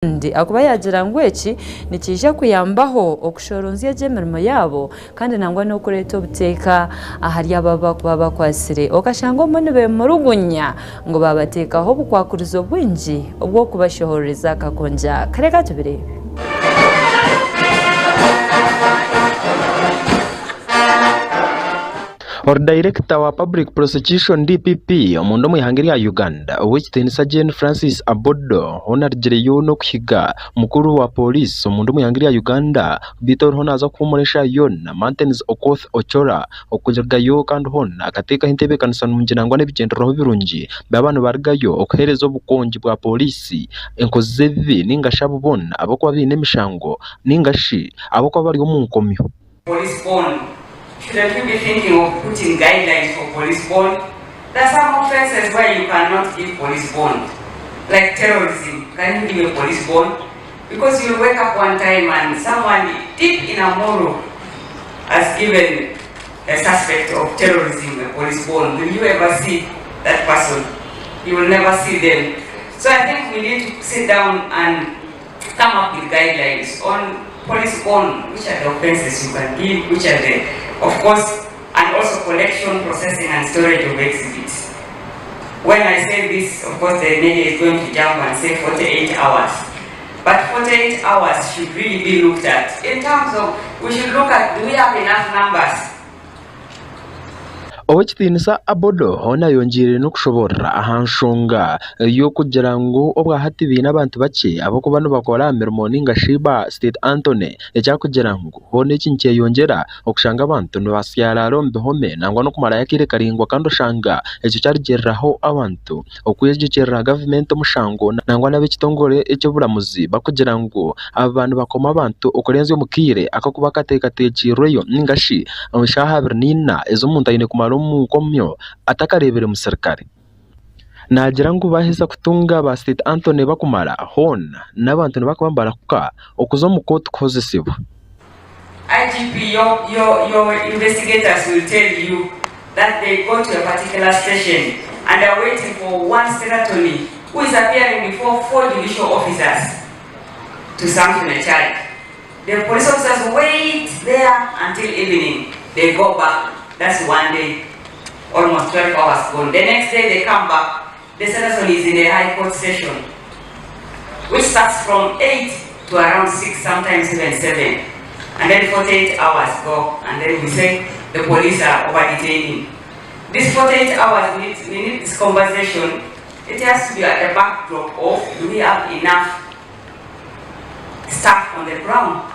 ndi akuba yagira ngo eki nikije kuyambaho okushoronzya emirimo yabo kandi nangwa no kureta obuteka ahari ababa kuba bakwasire okashanga omwe bemurugunya ngo babatekaho bukwakurizo bwingi obwo kubashohoreza akakonja kareka tubirebe. Or Director wa Public Prosecution DPP omundu mwihangiri ya Uganda owekitenisa Jane Francis Abodo onarjereyo no kuhiga mukuru wa police omundu mwihangiri ya Uganda bitor honaza kumuresha yona Mountains Okoth Ochora okujagayo kandi hona akateka hintebe kanisa munjinangwa nebigenderaho birungi babana bargayo okuhereza obukonji bwa police enkozevi ningashabu bona abakwa bine mishango ningashi abakwa bari omunkomyo. Police bond. Shouldn't we be thinking of putting guidelines for police bond? There are some offenses where you cannot give police bond, like terrorism. Can you give a police bond? Because you'll wake up one time and someone deep in a morrow has given a suspect of terrorism a police bond. Will you ever see that person? You will never see them. So I think we need to sit down and come up with guidelines on police bond, which are the offenses you can give, which are the, of course, and also collection, processing and storage of exhibits. When I say this, of course, the media is going to jump and say 48 hours. But 48 hours should really be looked at. In terms of, we should look at, do we have enough numbers? Owekitinisa Abodo hona yongere no kushobora ahanshonga yo kugira ngo obwahati bina abantu bake abako bano bakora mirimo ningashiba State Anthony ekyakugira ngo hone ekinke yongera okushanga abantu no basyararo mbehome nangwa no kumara yakire karingwa kandi oshanga ekyo cyarigeraho abantu okuyegekera government omushango nangwa nabekitongore ekyo buramuzi bakugira ngo abantu bakoma abantu okurenza omukire akakuba katekirweyo ningashi omushaha birnina ezo muntu ayine kumara omunkomyo atakarebere mu serikali nagira ngo baheza kutunga ba State Anthony bakumara hona n'abantu bakabambara kuka okuzo mu court kozesibwa. IGP, your investigators will tell you that they go to a particular station and are waiting for one State Attorney who is appearing before 4 judicial officers to sanction a charge. The police officers wait there until evening. They go back. That's one day, almost 12 hours gone. The next day they come back. The State is in a high court session, which starts from 8 to around 6, sometimes even 7. And then 48 hours go, and then we say the police are over-detaining. These 48 hours, we need this conversation. It has to be at the backdrop of, do we have enough staff on the ground?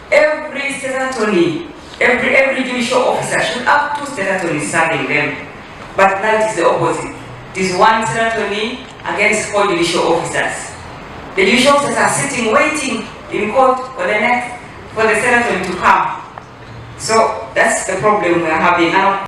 Every State Attorney, every judicial officer should have 2 State Attorneys serving them. But now it is the opposite. It is 1 State Attorney against 4 judicial officers. The judicial officers are sitting waiting in court for the State Attorney to come. So that's the problem we are having now.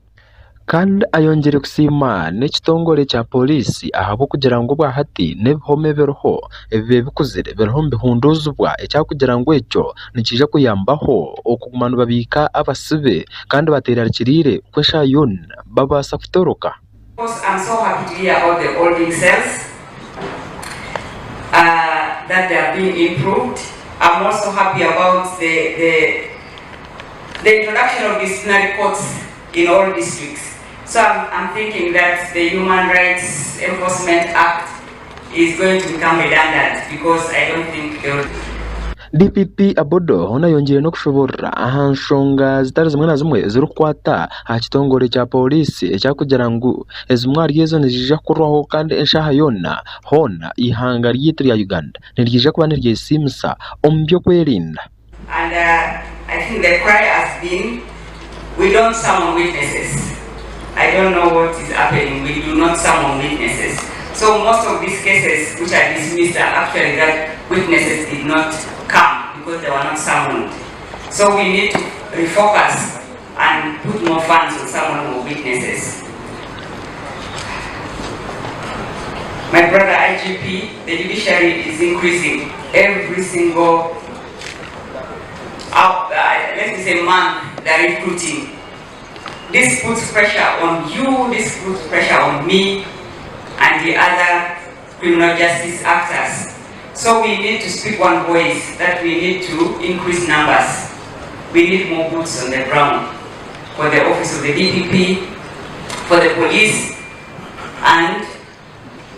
Kandi ayongere kusima n'ekitongore kya polisi ahabo kugira ngo bwahati nebihome beroho ebibe bikuzire beroho mbihunduzubwa ekyakugira ngo ekyo nikije kuyambaho okugumana babika abasibe kandi baterera kirire kwesha yona babasa kutoroka. I'm so happy to hear about the holding cells that they are being improved. I'm also happy about the introduction of disciplinary courts in all districts. So I'm thinking that the Human Rights Enforcement Act is going to become redundant because I don't think they will. DPP Abodo hona yongere no kushobora ahanshonga zitari zimwe na zimwe zirukwata hakitongore cya polisi ekyakugira ngo ezumwari yezo nijija kurwaho kandi enshaha yona hona ihanga ryitri ya Uganda nirije kuba niryesimsa ombyo kwerinda. And I think the cry has been, we don't summon witnesses. I don't know what is happening. We do not summon witnesses. So most of these cases which are dismissed are actually that witnesses did not come because they were not summoned. So we need to refocus and put more funds on summoning more witnesses. My brother IGP, the judiciary is increasing every single, let me say, month they're recruiting. This puts pressure on you, this puts pressure on me and the other criminal justice actors. So we need to speak one voice that we need to increase numbers. We need more boots on the ground for the office of the DPP, for the police, and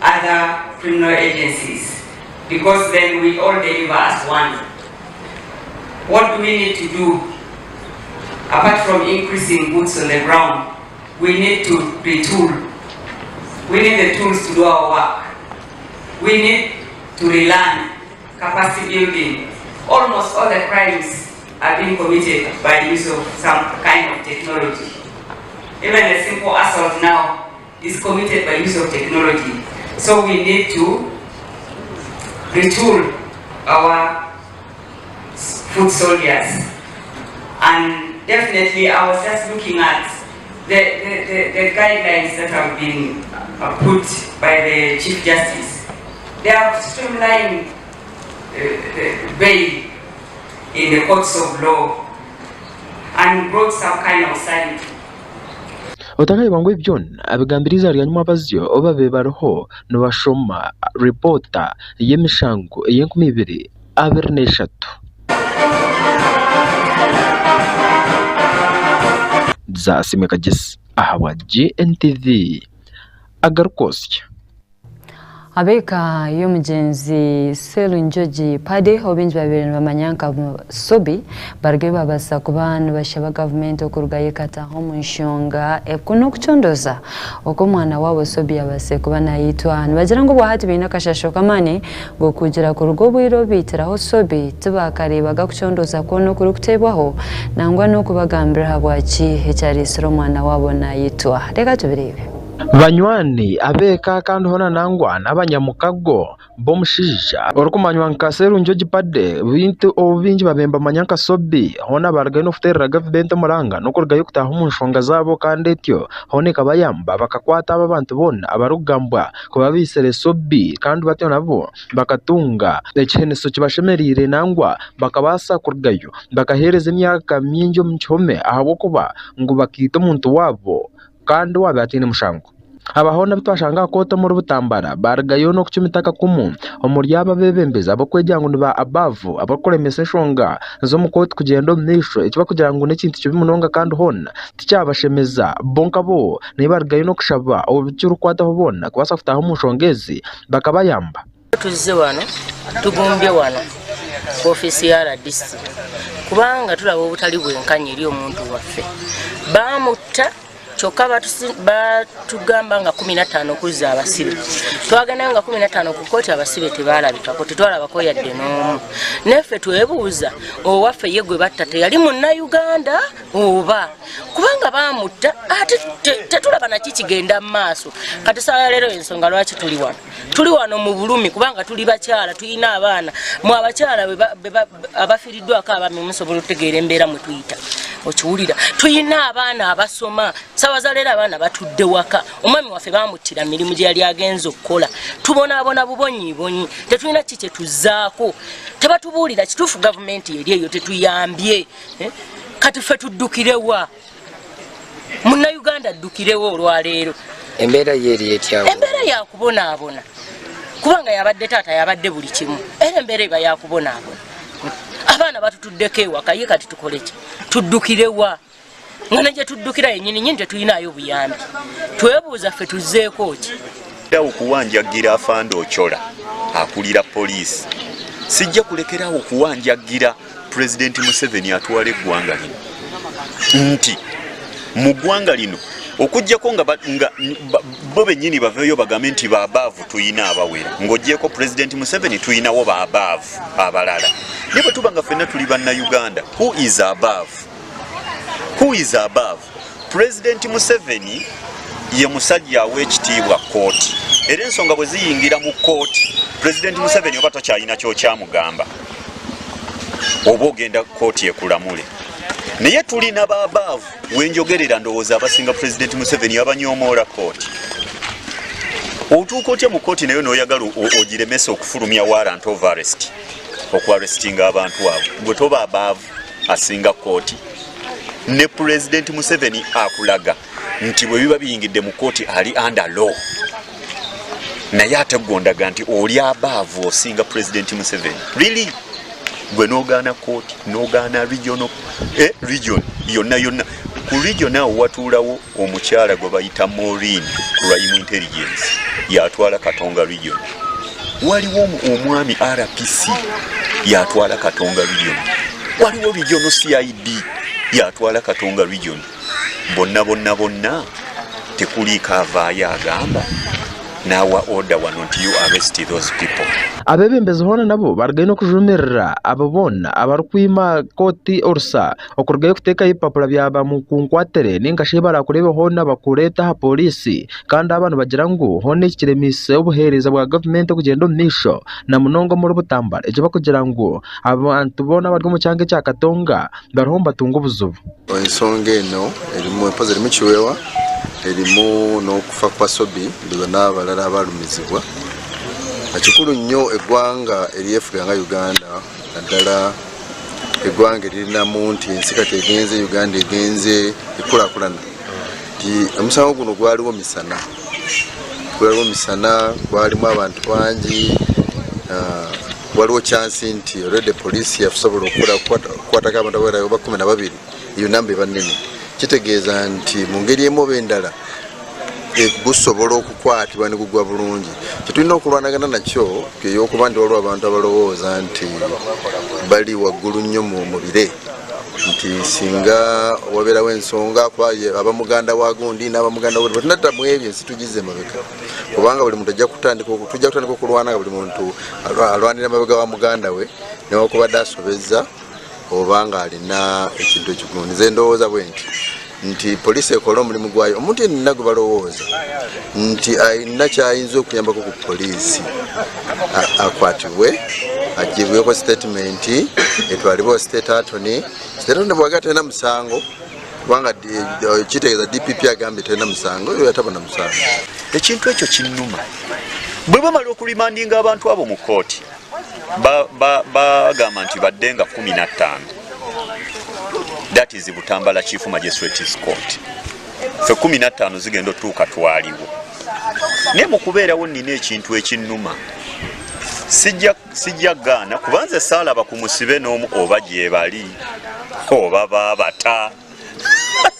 other criminal agencies, because then we all deliver as one. What do we need to do? Apart from increasing boots on the ground, we need to retool. We need the tools to do our work. We need to relearn, capacity building. Almost all the crimes are being committed by the use of some kind of technology. Even a simple assault now is committed by use of technology. So we need to retool our foot soldiers. And definitely I was just looking at the guidelines that have been put by the Chief Justice. They have streamlined bail in the courts of law and brought some kind of sanity. Otakaye bangwe byona abigambiriza ari nyuma bazyo oba bebaroho no bashoma reporta yemishango eyenkumi 2023 za simekagis ahawa GNTV Agarikwotysa abeka y'omugenzi Serunjoji Pade obinji babiri bamanyanka sobi barge babasa kubana bashaba government okurugaye kata homu nshonga ekuno kuchondoza oko mwana wabo sobi yabase kubana yitwa bagira ngo bwahati bina kashasho kamane ngo kugira ku rugo bwiro bitiraho sobi tubakarebaga kuchondoza kono kurukutebwaho nangwa no kubagambira habwachi hechari siro mwana wabo na yitwa reka tubirebe banywani abeka kandi hona nangwa n'abanyamukago bo mushija orukumanywa nka Serunjoji Pade bintu obinji babemba manyanka sobi hona baragaye no futerera government muranga no kurgayo kutaha mu nshonga zabo kandi etyo hone kabayamba bakakwata abantu bona abarugambwa kuba bisere sobi kandi batyo nabo bakatunga ekiheneso kibashemerire nangwa bakabasa kurgayo bakahereza imyaka myinji mu cyome ahabo kuba ngo bakita umuntu wabo kandi wabatine mushango abahona bitwashanga koto muri butambara bargayo no kucimitaka kumu omuryaba bebembeza abakwejango niba abavu abakoremese shonga zo mukoti kugendo misho ikiba kugira ngo nekintu kibimunonga kandi hona ticyabashemeza bonka bo nibargayo no kushaba obucyuru kwata hobona kubasa kutaho mushongezi bakabayamba tuzize wano tugumbye wano ku ofisi ya RDC kubanga tulaba obutali bwenkanye eri omuntu waffe bamutta kyokka batugamba nga 15 kuzza abasibe twagenda nga 15 ku kooti abasibe tebalabikako tetwalabako yadde n'omu neffe twebuuza owaffe ye gwe batta teyali Munnayuganda oba kubanga bamutta ate tetulaba naki kigenda mu maaso kati saa leero ensonga lwaki tuli wano mu bulumi kubanga tuli bakyala tulina abaana mu abakyala abafiriddwako abami musobola okutegeera embeera mwe tuyita okiwulira tulina abaana abasoma sawa za leero abaana batudde waka omwami waffe bamuttira mirimu gye yali agenza okukola tubonaabona bubonyibonyi tetulina kiki tuzaako tebatubuulira kituufu gavumenti eri eyo tetuyambye kati ffe tuddukirewa Munnayuganda addukirewo olwaleero embeera yeri etyawo embeera yakubonaabona kubanga yabadde taata yabadde buli kimu era embeera eba yakubonaabona abaana batutuddeko ewaka ye kati tukoleki tuddukirewa ngana gye tuddukira yennyini nyini tetulinayo buyambi twebuuza ffe tuzzeeko ki okuwanjagira afande Ochola akulira poliisi sijja kulekerawo okuwanjagira President Museveni atwala eggwanga lino nti mu ggwanga lino okujjako nga bo bennyini baveeyo bagambe nti baabaavu tuyina abawera ng'oggyeko President Museveni tuyinawo baabaavu abalala ne bwe tuba nga ffenna tuli bannayuganda who is above President Museveni ye musajja aw'ekitiibwa kooti era ensonga bwe ziyingira mu kooti President Museveni oba tokyalina kyokyamugamba oba ogenda kooti ekulamule naye tulina baabaavu wenjogerera ndowooza abasinga President Museveni abanyomoola kooti otuuka otya mu kooti nayo n'oyagala ogiremesa okufulumya warrant of arrest okuarrestinga abantu abo bwe toba abaavu asinga kooti ne President Museveni akulaga nti bwe biba biyingidde mu kooti ali under law naye ate gondaga nti oli abaavu osinga President Museveni. Really? Gwe n'ogaana court, n'ogaana regional region yonna. Ku region awo watuulawo omukyala gwe bayita Maureen Crime Intelligence yatwala Katonga region. Waliwo omwami RPC yatwala Katonga region. Waliwo regional CID yatwala Katonga region. Bonna tekuli kavaayo agamba nawa order wano nti you arrest those people. Abebembezi hona nabo baragaino kujumirira ababona abarukwima koti orsa okurgayo kuteka ipapula byaba mu kunkwatere ningashe barakurebe hona bakureta ha polisi kandi abantu bagira ngo hone ikiremise obuhereza bwa government kugenda misho na munongo muri butambara eje bakugira ngo abantu bona bari mu cyange cya Katonga barahomba tunga ubuzubu. Ensonga eno erimu empaze erimu kiwewa erimu n'okufa kwa Sobi ndibona abalala abalumizibwa. Akikulu nnyo eggwanga eryefuga nga Uganda naddala eggwanga erinamu nti ensi kati egenze Uganda egenze ekulakulana. Nti omusango guno gwaliwo misana gwalimu abantu bangi waliwo chance nti already police yasobola okukwatako abantu abawera oba 12 iyo namba eba nnene. Kitegeeza nti mu ngeri emu oba endala gusobola okukwatibwa ne gugwa bulungi. Kyetulina okulwanagana nakyo y'okuba nti waliwo abantu abalowooza nti bali waggulu nnyo mu bire nti singa wabeerawo ensonga abamuganda wa gundi n'abamuganda wa tunadda mu ebyo ensi tugize mabega kubanga buli muntu tujja kutandika okulwana nga buli muntu alwanira mabega wa muganda we newakubadde asobezza oba nga alina ekintu ekigundi. Nze ndowooza bwe nti polisi ekola omulimu gwayo. Omuntu yenna gwe balowooza nti alina kyayinza okuyambako ku polisi akwatibwe agibweko statement etwalibwa state attorney bwaga talina musango kubanga kitegeeza DPP agambye talina musango oyo yatabona musango. Ekintu ekyo kinnuma bwe bamala okulimandinga abantu abo mu kooti bagamba nti badde nga 15. That is Butambala Chief Magistrates Court. Fe 15 zigenda otuuka twaliwo. Ne mu kubeerawo nnina ekintu ekinnuma sijja gaana kubanze saalaba ku musibe n'omu oba gye bali oba baabata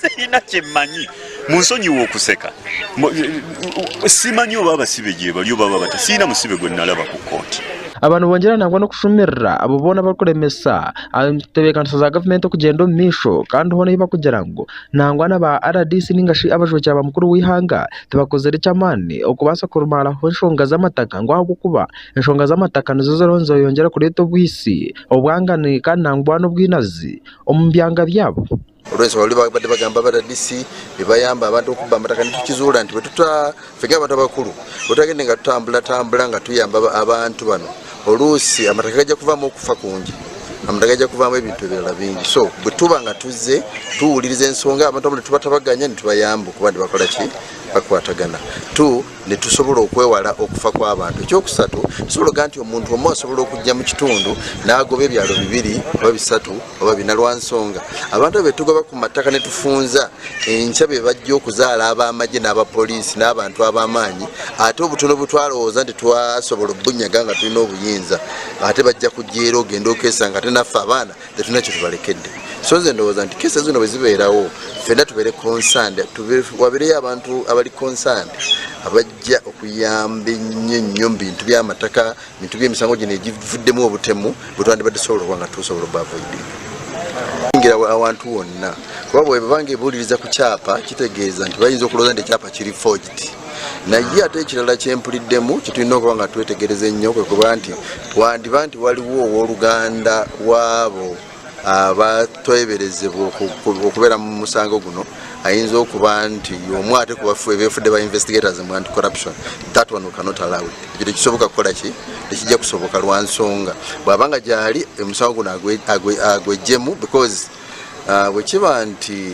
sirina kyemmanyi munsonyiwa okuseka simanyi oba abasibe gye bali oba baabata sirina musibe gwe nalaba ku kooti. Abantu bongera nangwa no kushumirira abo bona bakuremesa tebekanisa za government okugenda misho kandi hone bakugira ngo nangwa naba RDC ningashi abajoki aba mukuru wihanga tebakozere cyamani okubasa kurumara ho nshonga z'amataka ngo aho kuba nshonga z'amataka nizo zoronzo yongera kureta obwisi obwangane kandi nangwa no bwinazi ombyanga byabo. Olwenso bali badde bagamba RDC bibayamba abantu okubba amataka nitukizuula nti fega abantu abakulu otagende nga tutambula nga tuyamba abantu bano oluusi amataka gajja kuvaamu okufa kungi amataka gajja kuvaamu ebintu ebirala bingi. So bwe tuba nga tuzze tuwuliriza ensonga abantu abali tubatabaganya ne tubayamba okuba nti bakola ki bakwatagana ne tusobola okwewala okufa kw'abantu. Ekyokusatu tusobola nti omuntu omu asobola okujja mu kitundu n'agoba ebyalo 2 oba 3 oba 4 lwa nsonga abantu be tugoba ku mataka ne tufunza enkya be bajja okuzaala ab'amagye n'abapoliisi n'abantu ab'amaanyi ate obutono butwalowooza nti twasobola obbunyaga nga tulina obuyinza ate bajja kujjeera ogenda okesanga ate naffe abaana tetulina kye tubalekedde. So nze ndowooza nti kesi zino bwe zibeerawo ffenna tubeere concerned wabeereyo abantu abali concerned abajja okuyamba ennyo mu bintu by'amataka bintu by'emisango gino egivuddemu obutemu bwe twandibadde tusobola okuba nga tusobola obavoidinga ngira awantu wonna kuba bwe banga ebuuliriza ku kyapa kitegeeza nti bayinza okulowooza nti ekyapa kiri forged. Naye ate ekirala kyempuliddemu kitulina okuba nga twetegereza ennyo kwe kuba nti wandiba nti waliwo owooluganda waabo abatweberezebwa okubeera mu musango guno ayinza okuba nti omu ate kubefudde ba investigators mu anti-corruption. That one cannot allow it. Ekyo tekisoboka kukola ki tekijja kusoboka lwa nsonga bw'abanga gyali omusango guno agwejjemu because bwe kiba nti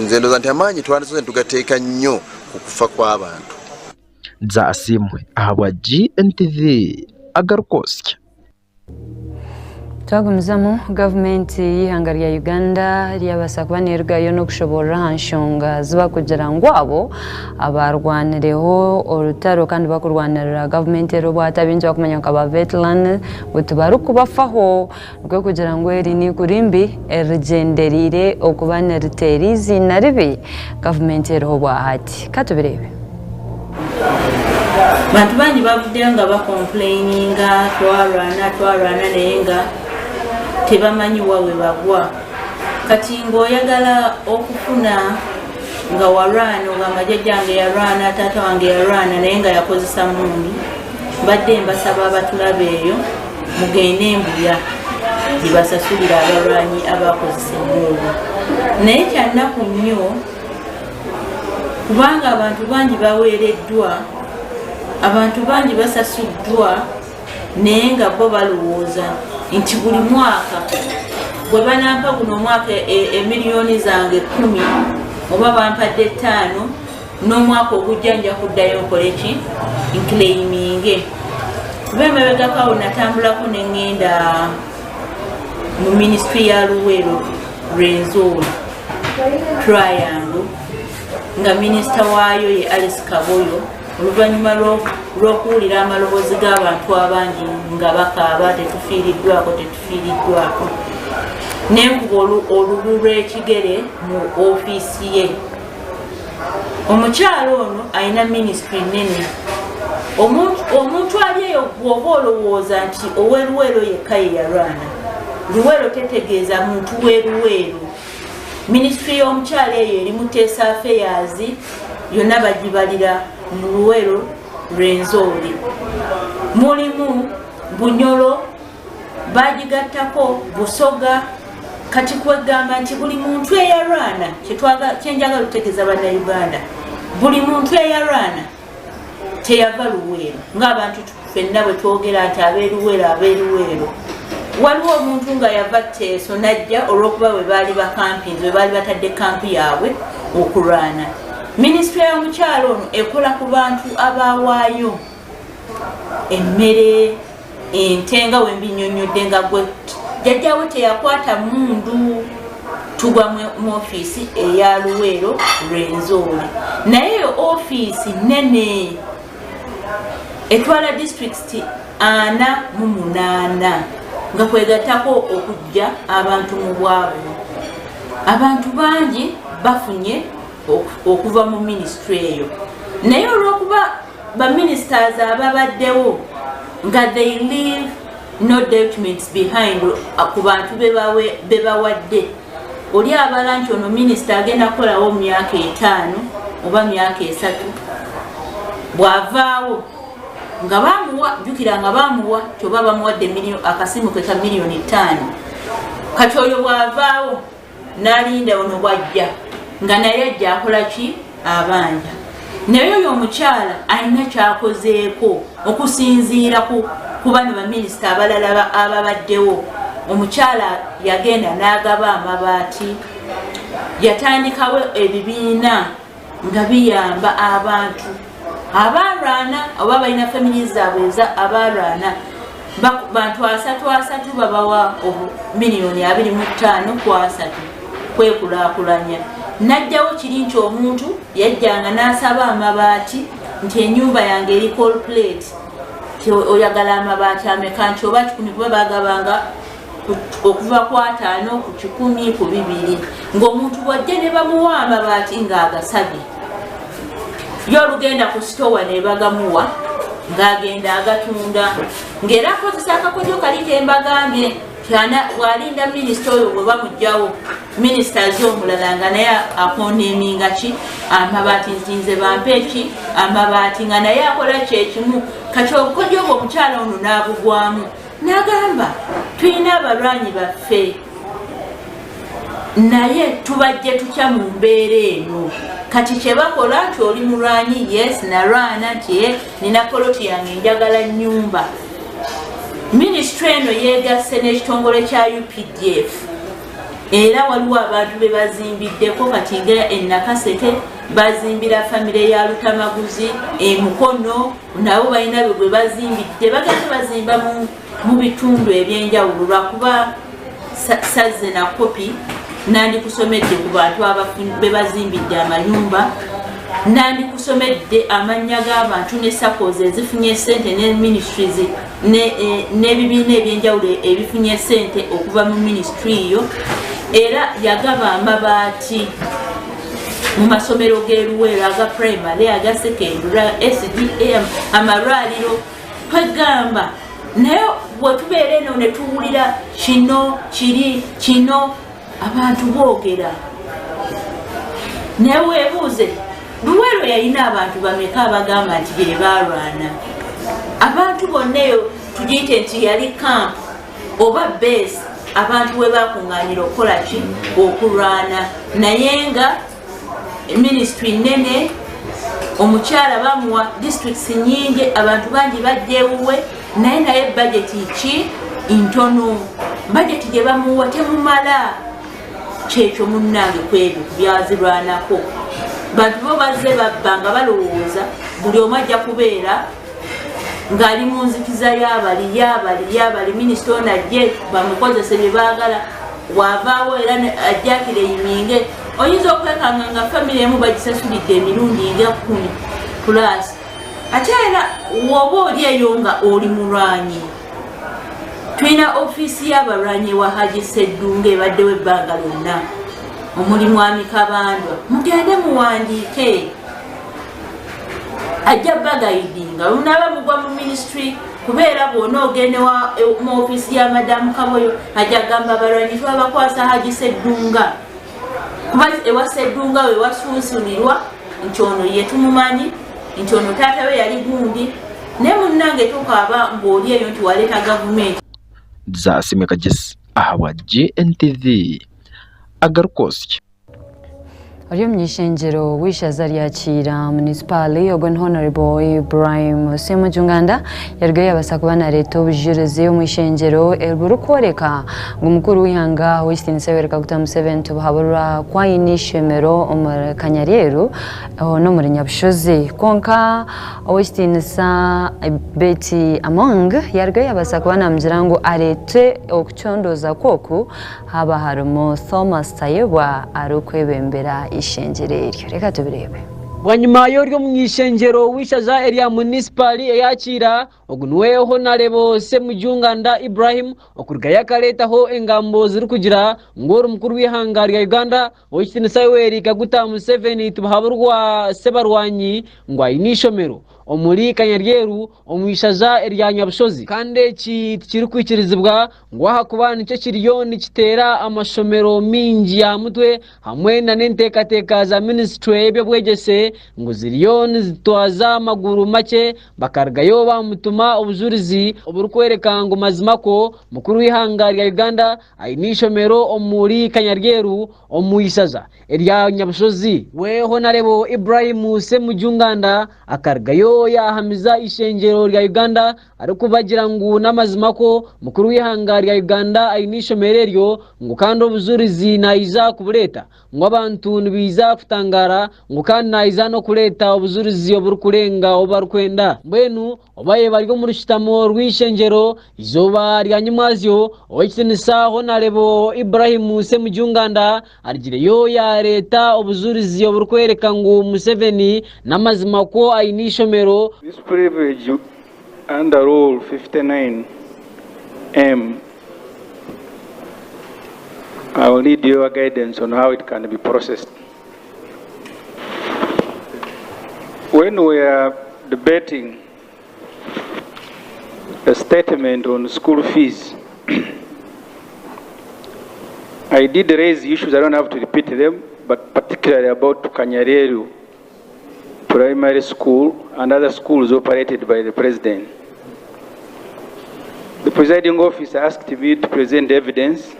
nze ndowooza nti amaanyi twandisoze tugateeka nnyo ku kufa kw'abantu. Za asimwe ahabwa GNTV Agarikwotysa. Twagumizamu gavumenti y'ihanga rya Uganda lyabasa kuba nergayo n'okushobora hanshonga ziba kugira ngo abo abarwanireho orutaro kandi bakurwanirira gavumenti ero bwatabinja kumenya ko aba veteran butubari kubafaho rwo kugira ngo eri ni kurimbi erigenderire okubana riterizi na ribi gavumenti ero bwahati katubirebe. Bantu bangi bavuddeyo nga bakomplaininga twarwana naye nga tebamanyi wawe bagwa. Kati ng'oyagala okufuna nga warwana ogamba jjajjange yarwana taata wange yarwana naye nga yakozesa mumbi, mbadde mbasaba abatulaba eyo mugende embuya zibasasulira abalwanyi abakozesa emmundu. Naye kyannaku nnyo kubanga abantu bangi baweereddwa, abantu bangi basasuddwa naye nga bo balowooza nti buli mwaka bwe banampa guno omwaka emiliyoni zange 10 oba bampadde 5 n'omwaka ogujja nja kuddayo nkoleki nclaiminge. Kuba emabegako natambulako ne ŋŋenda mu minisitule ya Luweero Rwenzori Triangle nga minisita waayo ye Alice Kaboyo oluvannyuma lw'okuwulira amaloboozi g'abantu abangi nga bakaaba tetufiiriddwako n'enkuba olubu lw'ekigere mu ofiisi ye. Omukyalo ono alina minisitule nnene. Omuntu ali eyo bw'oba olowooza nti ow'eruweero yekka ye yarwana. Luweero tetegeeza muntu w'eruweero. Minisitule y'omukyalo eyo eri Muteesa Affairs yonna bagibalira mu Luweero Rwenzori. Mulimu Bunyolo, bagigattako Busoga. Kati kwegamba nti buli muntu eyarwana, kyenjagala okutegeeza bannayuganda, buli muntu eyarwana teyava Luweero. Ng'abantu ffenna bwe twogera nti abeeruweero. Waliwo omuntu nga yava Teeso najja olw'okuba bwe baali bakampinzi, bwe baali batadde kampi yaabwe okulwana. Minisitule y'omukyalo ono ekola ku bantu abawaayo emmere, ente nga wembinnyonnyodde nga gwe jjajjaawe teyakwata mundu. Tugwa mu ofiisi eya Luweero Rwenzori, naye ofiisi nnene etwala disitulikiti 48 nga kwegattako okujja abantu mu bwavu. Abantu bangi bafunye okuva mu minisitule eyo, naye olw'okuba baministers ababaddewo nga they leave no documents behind ku bantu be bawadde, oli abala nti ono minisita agenda kukolawo myaka 5 oba myaka 3, bw'avaawo nga bamuwa, jjukira nga bamuwa kyoba bamuwadde akasimu ke ka miliyoni 5. Kati oyo bw'avaawo n'alinda ono bw'ajja nga naye ajja akola ki? Abanja. Naye oyo omukyala alina kyakozeeko okusinziira ku bano baminisita abalala ababaddewo. Omukyala yagenda n'agaba amabaati, yatandikawo ebibiina nga biyamba abantu abalwana oba balina family zaabwe abalwana. Bantu 3 babawa miliyoni 25 ku 3 kwekulaakulanya. Najjawo kiri nti omuntu yajjanga n'asaba amabaati nti ennyumba yange eri cold plate, oyagala amabaati ameka nti oba 10 kuba bagabanga okuva ku 5 ku 10 ku 2 ng'omuntu bwajja ne bamuwa amabaati ng'agasabye. Yo olugenda ku sitowa ne bagamuwa ng'agenda agatunda, ng'era akozesa akakodyo kali kembagambye bw'alinda minisita oyo bwe bamugjawo ministers omulala nga naye akondeminga ki amabaati nzinze bampe ki amabaati nga naye akola kyekimu. Kati obukodyo obwo omukyala ono n'abugwamu n'agamba tulina abalwanyi baffe naye tubajje tutya mu mbeera eno. Kati kye bakola nti oli mulwanyi, yes narwana nti nina poloti yange njagala nnyumba. Minisitule eno yeegasse n'ekitongole kya UPDF era waliwo abantu be bazimbiddeko. Kati nga Nakaseke bazimbira famire ya Lutamaguzi, Mukono nabo balina bwe bazimbidde, bagenda bazimba mu bitundu ebyenjawulo lwakuba sazze na kopi nandikusomedde ku bantu be bazimbidde amayumba, nandikusomedde amannya g'abantu ne SACCOs ezifunye ssente ne ministries n'ebibiina ebyenjawulo ebifunye ssente okuva mu ministry yo, era yagaba amabaati mu masomero g'eruweero aga primary aga secondary SDA amalwaliro kwegamba. Naye bwetubeera eno ne tuwulira kino kiri kino abantu boogera, naye weebuuze Luweero yalina abantu bameka abagamba nti be balwana. Abantu bonna eyo tugiyite nti yali camp oba base abantu we bakungaanira okukola ki okulwana, naye nga ministry nene omukyala bamuwa districts nyingi abantu bangi bajja ewuwe, naye budgeti ki ntono, budgeti gye bamuwa temumala. Kyekyo munnange kwebyo byazirwanako. Bantu bo bazze babba nga balowooza buli omu ajja kubeera ng'ali mu nzikiza y'abali minisita ono ajje bamukozese bye baagala, wavaawo era ajjakira eyiminge. Oyinza okwekanga nga famire emu bagisasulidde emirundi nga 10+. Ate era woba oli eyo nga oli mulwanyi, tulina ofiisi y'abalwanyi wa Haji Sseddunga ebaddewo ebbanga lyonna, omuli Mwami Kabandwa. Mugende muwandiike, ajja bagayidinga lunaba mugwa mu ministry, kubeera bwona ogende mu ofiisi ya Madamu Kaboyo ajja gamba abalwanyi twabakwasa Haji Sseddunga, kuba ewa Sseddunga we wasuusulirwa nti ono ye tumumanyi, nti ono taata we yali gundi. Naye munnange tukaaba ng'oli eyo nti waleeta gavumenti. Zasimeka Jess ahawa GNTV Agarikwotysa. Ariyo mnyishenjero wishaza lyakira municipali ogon honorable Ibrahim Semu Uganda yargoye abasakubana leta obujurizi omwishenjero elburu koreka ngumukuru wihanga Western Sewereka kuta 7 tubahabura kwa inishemero omur Kanyaryeru no muri Nyabushozi konka Western sa Betty Among yargoye abasakubana mjirango arete okuchondoza koku haba harumo Thomas Tayebwa arukwebembera ishenjero. Reka tubirebe. Bwanyuma y'oryo mwishenjero wishaza area municipali eyakira ogunwe honorable Semu Uganda Ibrahim okurigaya kaletaho engambo ziri kugira ngoro mukuru w'ihanga rya Uganda Western Sayweri kaguta 7 tubahaburwa sebarwanyi ngwa inishomero omuri Kanyaryeru omwishaza area Nyabushozi kandi kiri kwikirizibwa ngo hakubana nicyo kiriyoni kitera amashomero mingi ya mutwe hamwe na nentekateka za ministry ebyo bwegese ngo ziriyoni zitwaza amaguru make bakargayo bamutuma obujurizi oburukwereka ngo mazimako mukuru w'ihanga rya Uganda ainishomero omuri Kanyaryeru omwishaza area Nyabushozi we honorable Ibrahim Semu Uganda akargayo yahamiza ishenjero rya Uganda arikubagira ngo namazimako mukuru w'ihanga rya Uganda ainishomero eryo ngo kandi obujurizi naiza kubuleta ngo abantu nibiza kutangara ngo kandi naiza no kuleta obujurizi oburukurenga obarukwenda mbwenu obaye bari mu rushitamo rw'ishenjero izoba rya nyumazyo oyikinisa honorable Ibrahim Semu Uganda argireyo ya leta obujurizi oburukwereka ngo Museveni namazimako ainishomero. This privilege under Rule 59M, I will need your guidance on how it can be processed. When we are debating a statement on school fees, I did raise issues, I don't have to repeat them, but particularly about Kanyaryeru Primary School and other schools operated by the President. The presiding officer asked me to present evidence.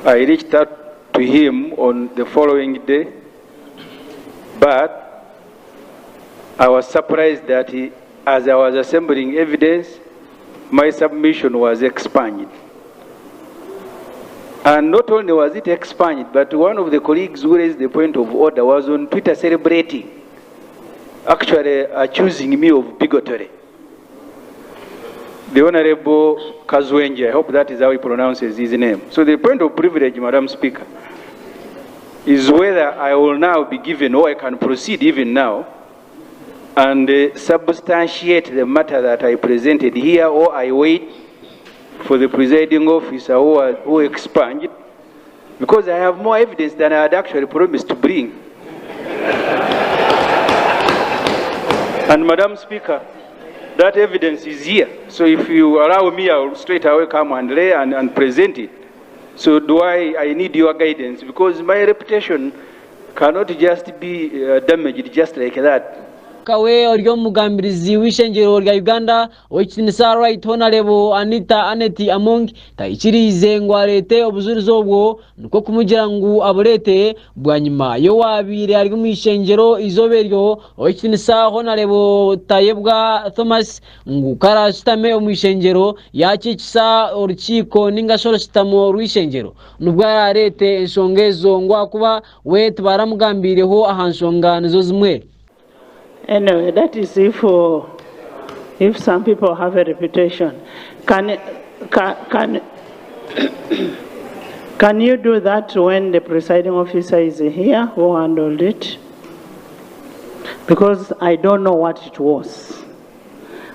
I reached out to him on the following day, but I was surprised that as I was assembling evidence, my submission was expunged. And not only was it expunged, but one of the colleagues who raised the point of order was on Twitter celebrating, actually accusing me of bigotry. the Honorable Kazwenji, I hope that is how he pronounces his name. So the point of privilege, Madam Speaker, is whether I will now be given, or I can proceed even now, and substantiate the matter that I presented here, or I wait for the presiding officer who expunged, because I have more evidence than I had actually promised to bring. And Madam Speaker, that evidence is here. So if you allow me, I will straight away come and lay and present it. So I need your guidance, because my reputation cannot just be damaged just like that. Kawe oryo mugambirizi w'ishengero rya Uganda oikinisa right honorable Anita Aneti Among tayikirize ngo arete obuzurizo bwo nuko kumugira ngo aburete bwanyuma yo wabire ari mu ishengero izoberyo oikinisa honorable Tayebwa Thomas ngo karashitame mu ishengero yakikisa urukiko ningasoro shitamo rw'ishengero nubwo arete ensongezo ngo akuba we tubaramugambireho ahanshonga nizo zimwe. Anyway, that is if some people have a reputation. Can you do that when the presiding officer is here who handled it? Because I don't know what it was.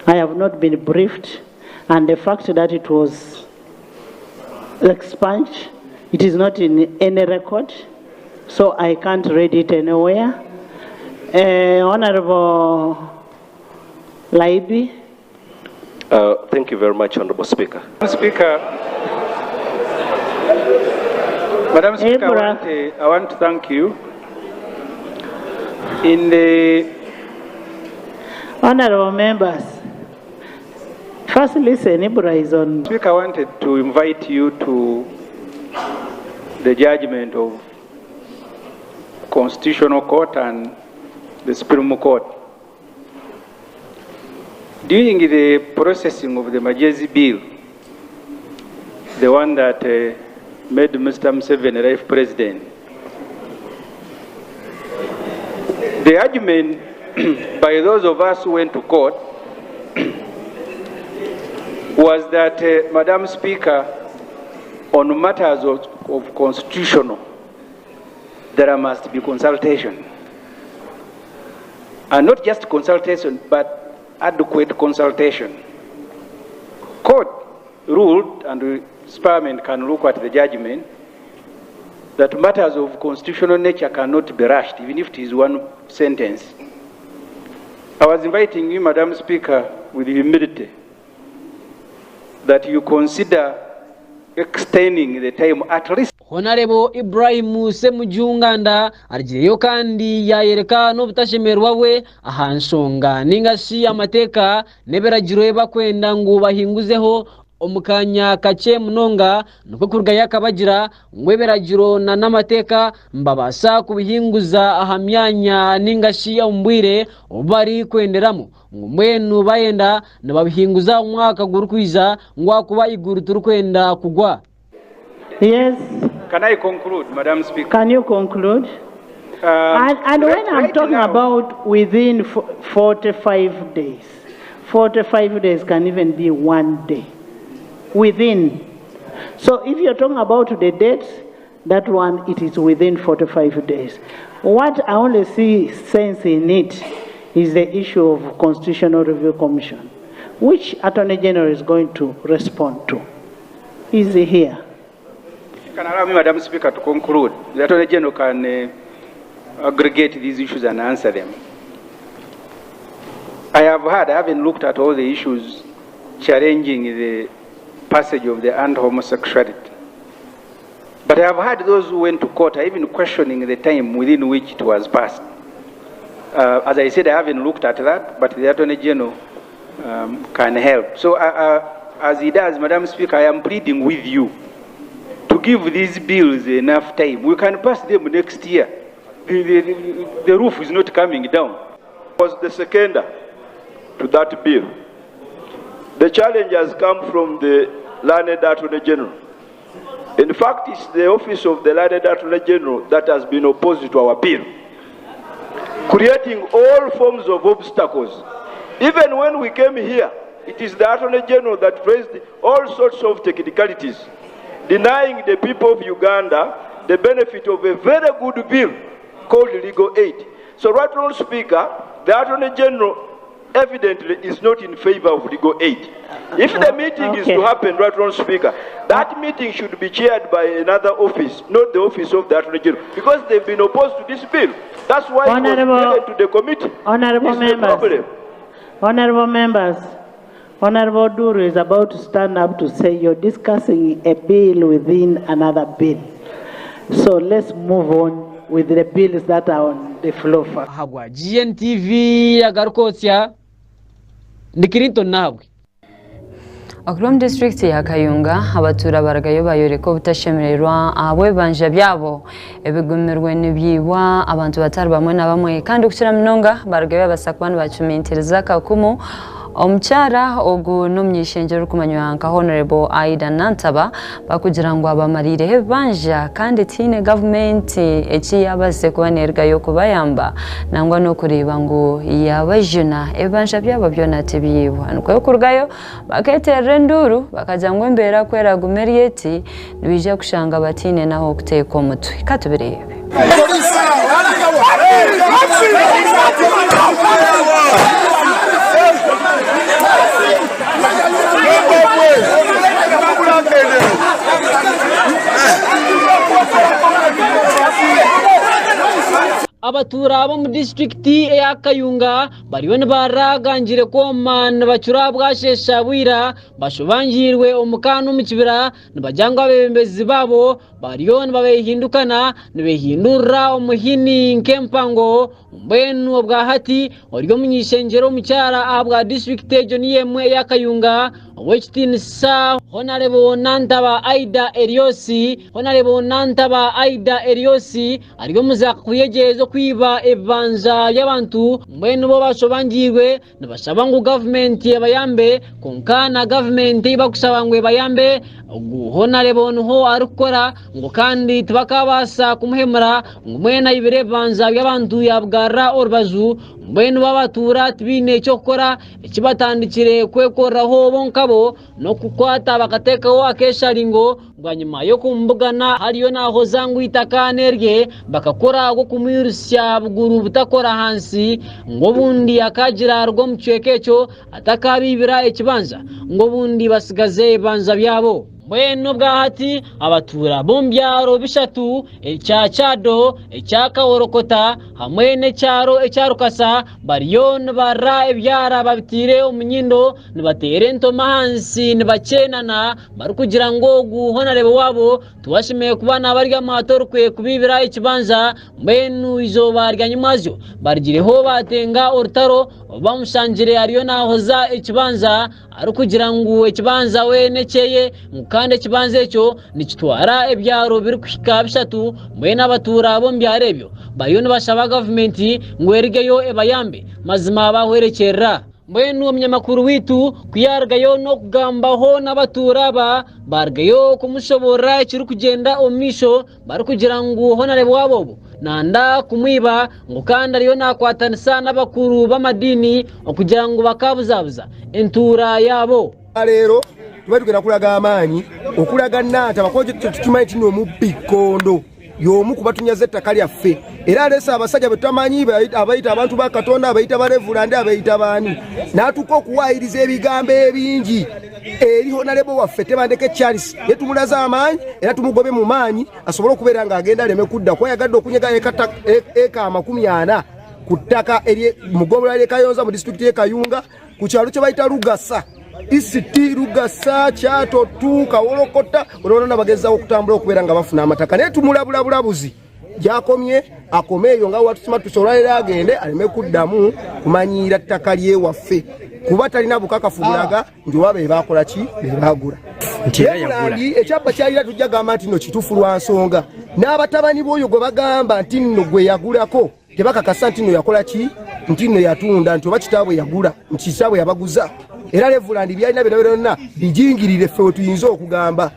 I have not been briefed, and the fact that it was expunged, it is not in any record, so I can't read it anywhere. Honorable Laibi. Thank you very much, Honorable Speaker. Madam Speaker, I want to thank you. In the honorable members, first listen, Ibra is on. Speaker, I wanted to invite you to the judgment of Constitutional Court and the Supreme Court. During the processing of the Majezi bill, the one that made Mr. Museveni life president, the argument by those of us who went to court was that, Madam Speaker, on matters of constitutional, there must be consultation. And not just consultation, but adequate consultation. Court ruled, and Parliament can look at the judgment, that matters of constitutional nature cannot be rushed, even if it is one sentence. I was inviting you, Madam Speaker, with humility, that you consider extending the time at least. Honorable Ibrahim Semujunganda arjiyo kandi yayereka no butashemerwa we ahanshonga ningashi amateka neberagiro bakwenda ngo bahinguzeho omukanya kace munonga nuko kurgaya kabagira ngweberagiro na namateka mbabasa kubihinguza ahamyanya ningashi ombwire obari kwenderamo ngumwenu bayenda nababihinguza umwaka gurukwiza ngwakuba iguru turukwenda kugwa. Yes. Can I conclude, Madam Speaker? Can you conclude? And when I'm talking about within 45 days, 45 days can even be 1 day. Within. So if you're talking about the dates, that one, it is within 45 days. What I only see sense in it is the issue of Constitutional Review Commission, which Attorney General is going to respond to. Is here. Can allow me, Madam Speaker, to conclude. The Attorney General can aggregate these issues and answer them. I haven't looked at all the issues challenging the passage of the anti-homosexuality. But I have heard those who went to court are even questioning the time within which it was passed. As I said, I haven't looked at that, but the Attorney General can help. So as he does, Madam Speaker, I am pleading with you to give these bills enough time. We can pass them next year. The roof is not coming down. Was the seconder to that bill. The challenge has come from the Learned Attorney General. In fact, it's the office of the Learned Attorney General that has been opposed to our bill, creating all forms of obstacles. Even when we came here, it is the Attorney General that raised all sorts of technicalities, denying the people of Uganda the benefit of a very good bill called legal aid. So, Right Honourable Speaker, the Attorney General evidently is not in favor of legal aid. If the meeting is to happen, Right Honourable Speaker, that meeting should be chaired by another office, not the office of the Attorney General, because they've been opposed to this bill. That's why it was given to the committee. Honourable members, Honourable Duru is about to stand up to say you're discussing a bill within another bill. So let's move on with the bills that are on the floor. Hagwa GNTV Agarikwotysa Nikirinto nawe. Oklom district ya Kayunga abatura baragayo bayoreko butashemererwa abwebanje byabo ebigumirwe nibyiwa abantu batari bamwe na bamwe kandi ukira mnonga baragayo basakwana bacumintereza kakumu Omchara ogu nomnyishengero kumanywanka Honorable Aida Nantaba bakugira ngo abamarire hebanja kandi tine government eki yabaze kubanerga yo kubayamba nangwa no kureba ngo yabajuna ebanja byabo byona tebiyibwa nuko kurgayo baketerera nduru bakajangwa mbera kwera gumerieti nibije kushanga batine naho kuteka umutwe katubirebe Abatura abo mu district ya Kayunga bariyo nibaraganjire ko man bacura bwashesha bwira bashobangirwe omukano mu kibira nibajangwa bebembezi babo bariyo nibabehindukana nibehindura omuhini nkempango mbenu bwa hati oriyo munyishengero mucyara abwa district region yemwe ya Kayunga Wechtin sa Honorable Nantaba Aida Eriosi ariyo muzakuyegezo kwiba evanza y'abantu mbenu bo bashobangirwe nibashaba ngo government yabayambe konkana government ibakusabangwe bayambe Honorable nho arukora ngo kandi tubakabasa kumuhemura ngo mwena ibire evanza y'abantu yabgara orbazu mbenu babatura tibine cyo gukora ikibatandikire kwekoraho bonkabo no kukwata bakatekaho akesharingo bwanyuma yo kumbugana hariyo naho zangu itakanerye bakakora go kumurusya buguru butakora hansi ngo bundi akagira rwo mucyekecho atakabibira ikibanza ngo bundi basigaze banza byabo Mweno bwa hati abatura bombyaro bishatu ecya Chado ecya Kaworokota hamwe n'ecyaro ecyarukasa bariyon bara ebyara babitire umunyindo nibatere ntoma hansi nibacenana bari kugira ngo guhonarebe wabo tubashimiye kubana barya mator kwe kubibira ikibanza mwenu izo barya nyumazyo barigireho batenga orutaro bamusanjire ariyo naho za ikibanza ari kugira ngo ikibanza we nekeye kandi kibanze cyo nikitwara ebyaro biri kushika bishatu mwe n'abatura bo mbyarebyo bariyo nibashaba government ngo erigeyo ebayambe mazima bahwerekera mwe n'umunyamakuru witu kuyargayo no kugambaho n'abatura bargayo kumushobora ikiri kugenda omisho bari kugira ngo honarebe wabo nanda kumwiba ngo kandi ariyo nakwatanisa n'abakuru b'amadini okugira ngo bakabuzabuza entura yabo rero tubagenda kulaga amaanyi okulaga nata bakoje tukimanyi tino mubikondo yomu kubatunyaze ettaka lyaffe era alesa abasajja betamanyi abayita abantu ba Katonda abayita barevulande abayita baani natuko okuwayiriza ebigambo ebingi eri Honorable waffe Tebandeke Charles yetumulaza amaanyi era tumugobe mu maanyi asobole okubeera nga agenda aleme kudda kwa yagadde okunyega eka 40 ku ttaka eri mugobola lye Kayonza mu district ye Kayunga ku kyalo kye bayita Lugasa isiti Lugasa Kyato Kaworokota olona bageza okutambula okubeera nga bafuna amataka naye tumulabulabuzi jakomye akomeyo nga watusima tusolera agende aleme kuddamu kumanyira ttaka lye waffe kuba talina bukakafubulaga ndi wabe bakola ki bagula nti ekyapa kyalira tujja gamba nti no kitufu lwa nsonga n'abatabani b'oyo gwe bagamba nti nno gwe yagulako tebakakasa nti nno yakola ki nti nno yatunda nti oba kitaabwe yagula nti kitaabwe yabaguza era Levulandi byalina byonna bijingirire ffe we tuyinza okugamba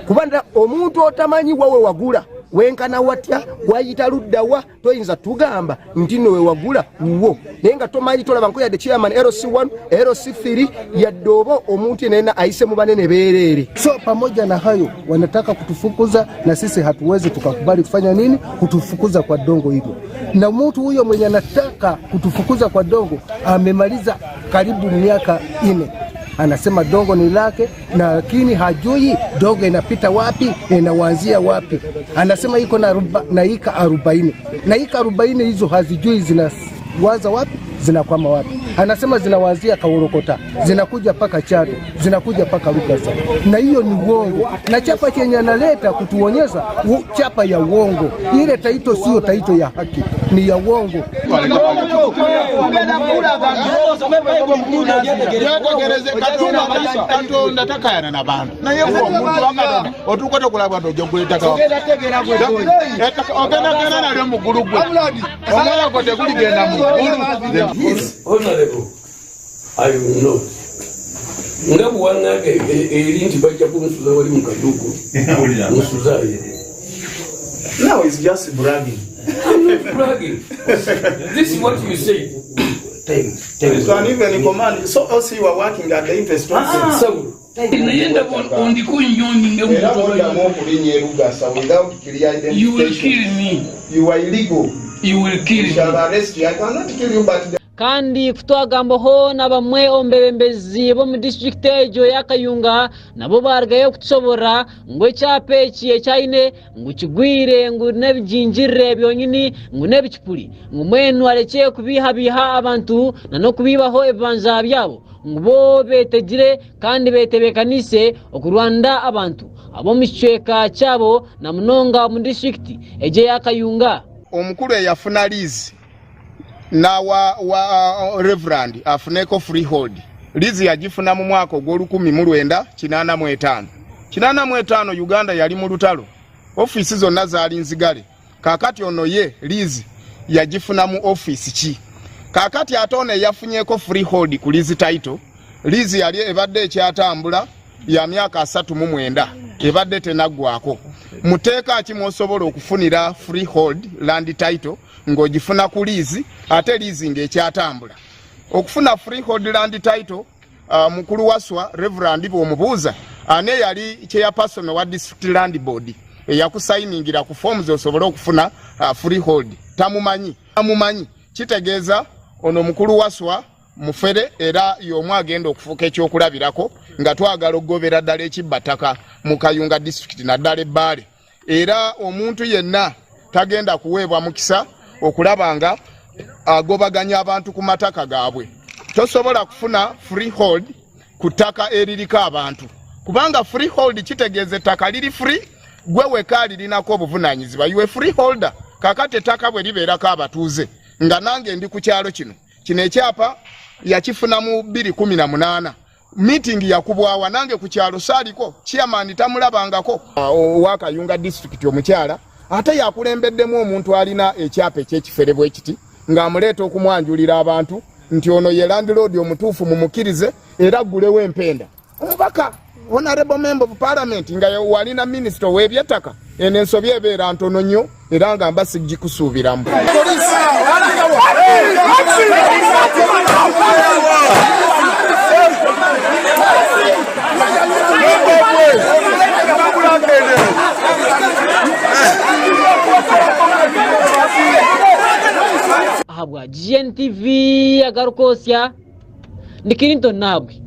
kubanga omuntu otamanyi wawe wagula wenkana watya wayita luddawa toyinza tugamba nti nno we wagula wo naye nga tomanyi tolaba nko yadde chairman LC1 LC3 yadde oba omuntu yenena ayise mu banene beerere. So pamoja na hayo wanataka kutufukuza na sisi hatuwezi tukakubali kufanya nini kutufukuza kwa dongo hilo. Na mtu huyo mwenye anataka kutufukuza kwa dongo amemaliza karibu miaka 4. Anasema dongo ni lake na lakini hajui dongo inapita wapi inaanzia wapi. Anasema iko na ika 40. Na ika 40 hizo hazijui zinawaza wapi zinakwama wapi. Anasema zinawaanzia Kaworokota, zinakuja paka Chado, zinakuja paka Lukasa. Na hiyo ni uongo. Na chapa chenye analeta kutuonyesha chapa ya uongo. Ile taito sio taito ya haki, ni ya uongo. Honorable, I will not. Ngabu wana elinti bacha kumsuza wali mkaduko. Musuzaye. Now it's just bragging. I'm not bragging. This is what you say. So and even in command, so also you are working at the infrastructure. So naenda on the kunyoni ngemu without clear identification. You will kill me. You are illegal. You will kill me. Shall arrest you. I cannot kill you, but kandi kutwagambaho na bamwe ombebembezi bo mu district ejo ya Kayunga nabo bargaye kutusobora ngo cyape kiye cyane ngo kigwire ngo nebijinjire byonyini ngo nebikipuri ngo mwenu arekeye kubiha abantu no kubibaho ebanza byabo ngo bo betegire kandi betebekanise okurwanda abantu abo micweka cyabo na munonga mu district eje ya Kayunga. Omukulu yafuna lease na wa reverend afuneko freehold. Lease yagifuna mu mwaka ogw'Olukumi-1985. 85 Uganda yali mu lutalo. Office zonna zaali nzigale. Kakati ono ye lease yagifuna mu office ki. Kakati atone yafunyeko freehold ku lease title. Lease yali ebadde ekyatambula ya myaka 39 ebadde tenaggwako. Muteeka ki mwosobola okufunira freehold land title ng'ogifuna ku lease ate lease ng'ekyatambula. Okufuna freehold land title mukulu waswa Reverend bw'omubuuza ane yali chairperson wa district land board eyakusayingira ku forms osobola okufuna freehold. Tamumanyi kitegeeza ono mukulu waswa mufere era y'omu agenda okufuuka ekyokulabirako nga twagala okugobera ddala ekibbataka mu Kayunga district naddala Ebbaale. Era omuntu yenna tagenda kuweebwa mukisa okulabanga agobaganya abantu ku mataka gaabwe. Tosobola kufuna freehold ku ttaka eririko abantu. Kubanga freehold kitegeeza ettaka liri free, gwe weka lirinako obuvunaanyizibwa. You a freeholder. Kakati ettaka bwe libeerako abatuuze. Nga nange ndi ku kyalo kino. Kino ekyapa yakifuna mu 2018. Meeting yakubwawa nange ku kyalo saaliko chairman tamulabangako wa Kayunga district omukyala ate yakulembeddemu omuntu alina ekyapa ekyekifere bwe kiti ng'amuleeta okumwanjulira abantu nti ono ye landlord omutuufu mumukirize era ggulewo empenda. Omubaka honorable member of parliament nga walina minister w'ebyettaka eno ensobi ebeera ntono nnyo era nga mba sigikusuubiramu. Ahabwa GNTV Agarikwotysa ndikirinto nabwe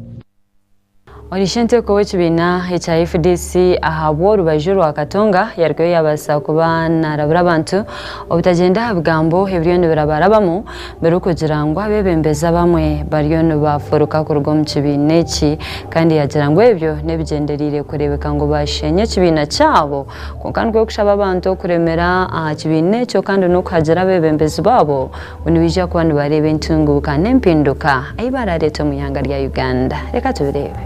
Orishente ko wechibina HIFDC ahabwo Rubajo rwa Katonga yarikoye yabasa kuba narabura abantu obutagenda habigambo ebyone birabarabamo beru kugira ngo abebembeza bamwe baryono bafuruka ku rugo mu kibine ki kandi yagira ngo ebyo nebigenderire kurebeka ngo bashenye kibina cyabo konkandwe okushaba abantu kuremera kibine cyo kandi no kuhagira abebembeza babo unibija ku bantu barebe ntunguka nempinduka ayibararete mu yanga rya Uganda. Reka tubirebe.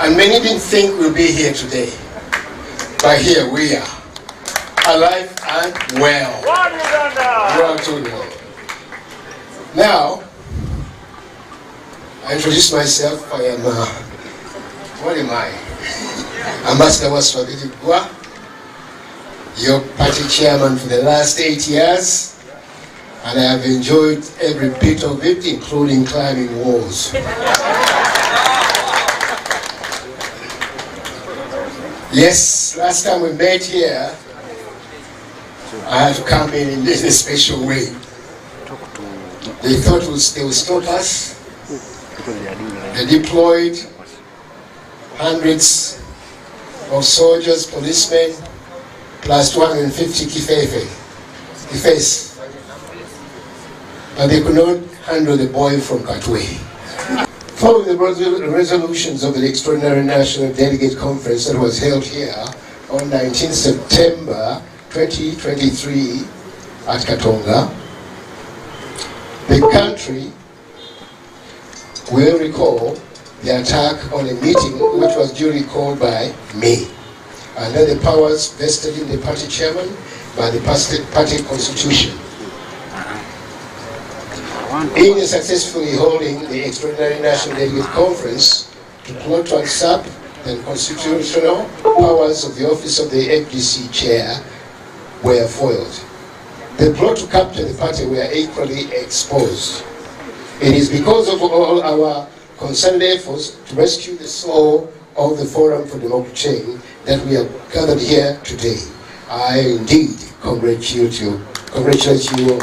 And many didn't think we'll be here today, but here we are, alive and well. Well to know. Now, I introduce myself. I am, what am I? Ambassador was Swahili Gwa. your party chairman for the last 8 years, and I have enjoyed every bit of it, including climbing walls. Yes, last time we met here, I had to come in a special way. They thought they would stop us. They deployed hundreds of soldiers, policemen, plus 250 kifes. But they could not handle the boy from Katwe. Following the resolutions of the Extraordinary National Delegate Conference that was held here on 19 September 2023 at Katonga, the country will recall the attack on a meeting which was duly called by me, under the powers vested in the party chairman by the party constitution. In successfully holding the Extraordinary National Delegate Conference to plot to usurp the constitutional powers of the office of the FDC chair were foiled. The plot to capture the party were equally exposed. It is because of all our concerted efforts to rescue the soul of the Forum for Democracy that we are gathered here today. I indeed congratulate you all.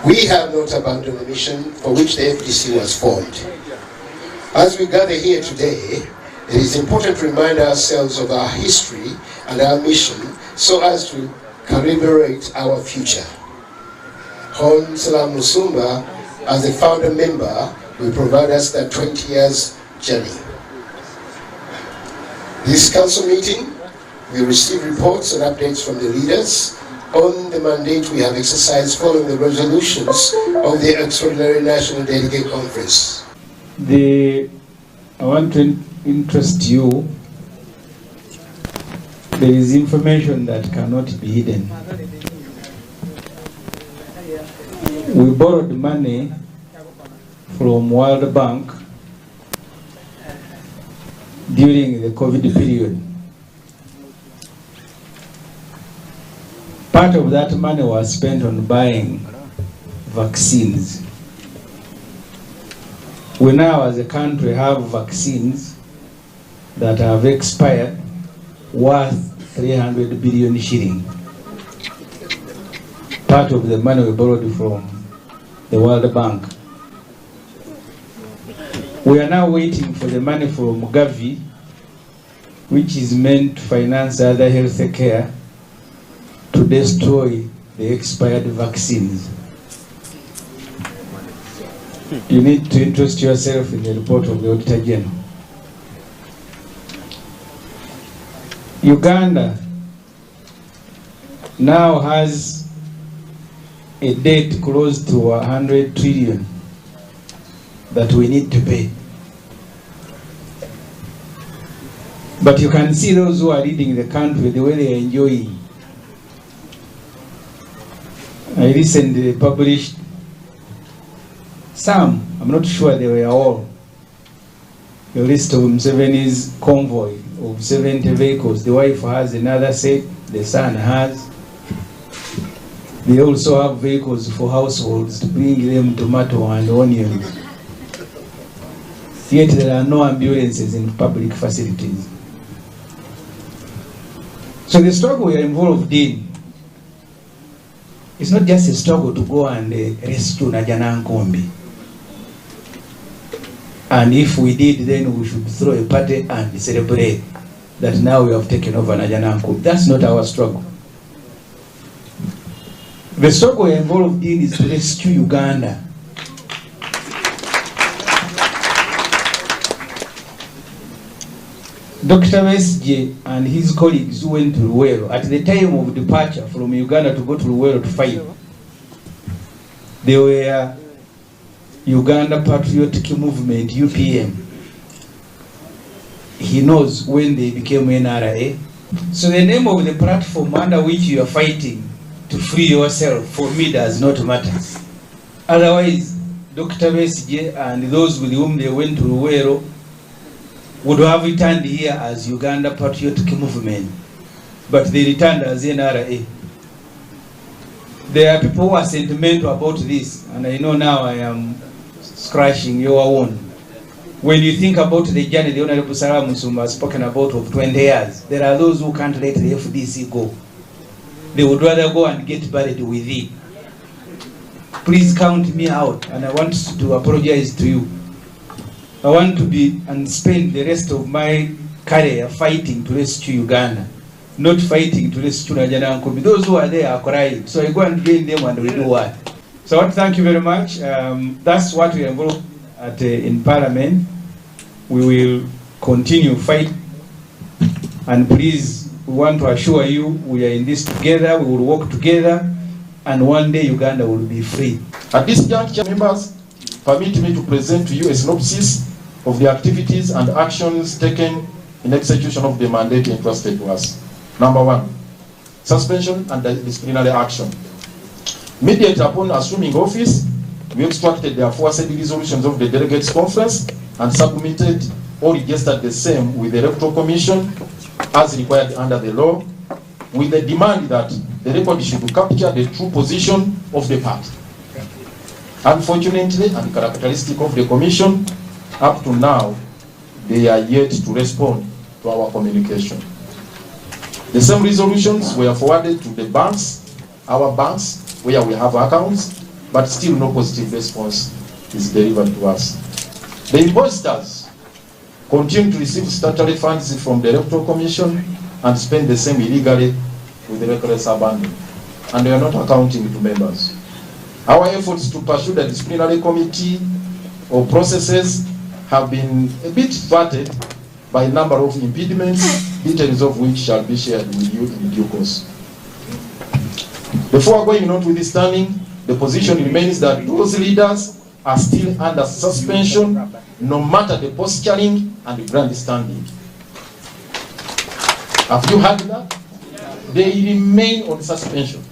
We have not abandoned the mission for which the FDC was formed. As we gather here today, it is important to remind ourselves of our history and our mission so as to calibrate our future. Hon Salam Musumba, as the founder member, will provide us that 20 years journey. This council meeting will receive reports and updates from the leaders on the mandate we have exercised following the resolutions of the Extraordinary National Delegate Conference. I want to interest you. There is information that cannot be hidden. We borrowed money from World Bank during the COVID period. Part of that money was spent on buying vaccines. We now as a country have vaccines that have expired worth 300 billion shilling. Part of the money we borrowed from the World Bank. We are now waiting for the money from Gotv, which is meant to finance other health care, to destroy the expired vaccines. You need to interest yourself in the report of the Auditor General. Uganda now has a debt close to 100 trillion that we need to pay. But you can see those who are leading the country, the way they are enjoying. I recently published some, I'm not sure they were all, a list of Museveni's convoy of 70 vehicles. The wife has another set, the son has. They also have vehicles for households to bring them tomato and onions. Yet there are no ambulances in public facilities. So the struggle we are involved in, it's not just a struggle to go and rescue Najana Nkombi. And if we did, then we should throw a party and celebrate that now we have taken over Najana Nkombi. That's not our struggle. The struggle we are involved in is to rescue Uganda. Dr. Besje and his colleagues who went to Luwero, at the time of departure from Uganda to go to Luwero to fight, they were Uganda Patriotic Movement, UPM. He knows when they became NRA. So the name of the platform under which you are fighting to free yourself, for me, does not matter. Otherwise, Dr. Besje and those with whom they went to Luwero would have returned here as Uganda Patriotic Movement, but they returned as NRA. There are people who are sentimental about this, and I know now I am scratching your own. When you think about the journey the Honorable Sarah Musumba has spoken about of 20 years, there are those who can't let the FDC go. They would rather go and get buried with it. Please count me out, and I want to apologize to you. I want to be and spend the rest of my career fighting to rescue Uganda, not fighting to rescue Najana and Kobe. Those who are there are crying, so I go and join them and we do what. So I want to thank you very much. That's what we are involved at in Parliament. We will continue fight, and please, we want to assure you we are in this together. We will work together, and one day Uganda will be free. At this juncture, members, permit me to present to you a synopsis of the activities and actions taken in execution of the mandate entrusted to us. Number 1, suspension and disciplinary action. Immediately upon assuming office, we extracted the aforesaid resolutions of the Delegates Conference and submitted or registered the same with the Electoral Commission as required under the law, with the demand that the record should capture the true position of the party. Unfortunately, and characteristic of the Commission, up to now, they are yet to respond to our communication. The same resolutions were forwarded to the banks, our banks, where we have accounts, but still no positive response is delivered to us. The imposters continue to receive statutory funds from the Electoral Commission and spend the same illegally with the reckless abandon, and they are not accounting to members. Our efforts to pursue the disciplinary committee or processes have been a bit thwarted by a number of impediments, details of which shall be shared with you in due course. Before going notwithstanding, the position remains that those leaders are still under suspension, no matter the posturing and the grandstanding. Have you heard that? They remain on suspension.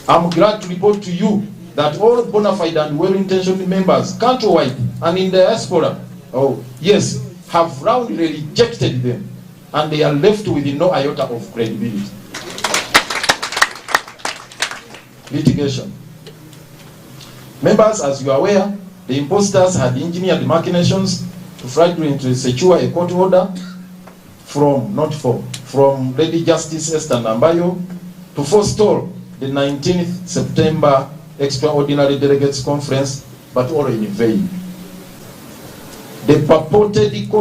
I'm glad to report to you that all bona fide and well-intentioned members, countrywide and in the diaspora, have roundly rejected them, and they are left with no iota of credibility. Litigation. Members, as you are aware, the imposters had engineered machinations to fraudulently secure a court order from Lady Justice Esther Nambayo to forestall the 19th September Extraordinary Delegates Conference, but all in vain. The purported court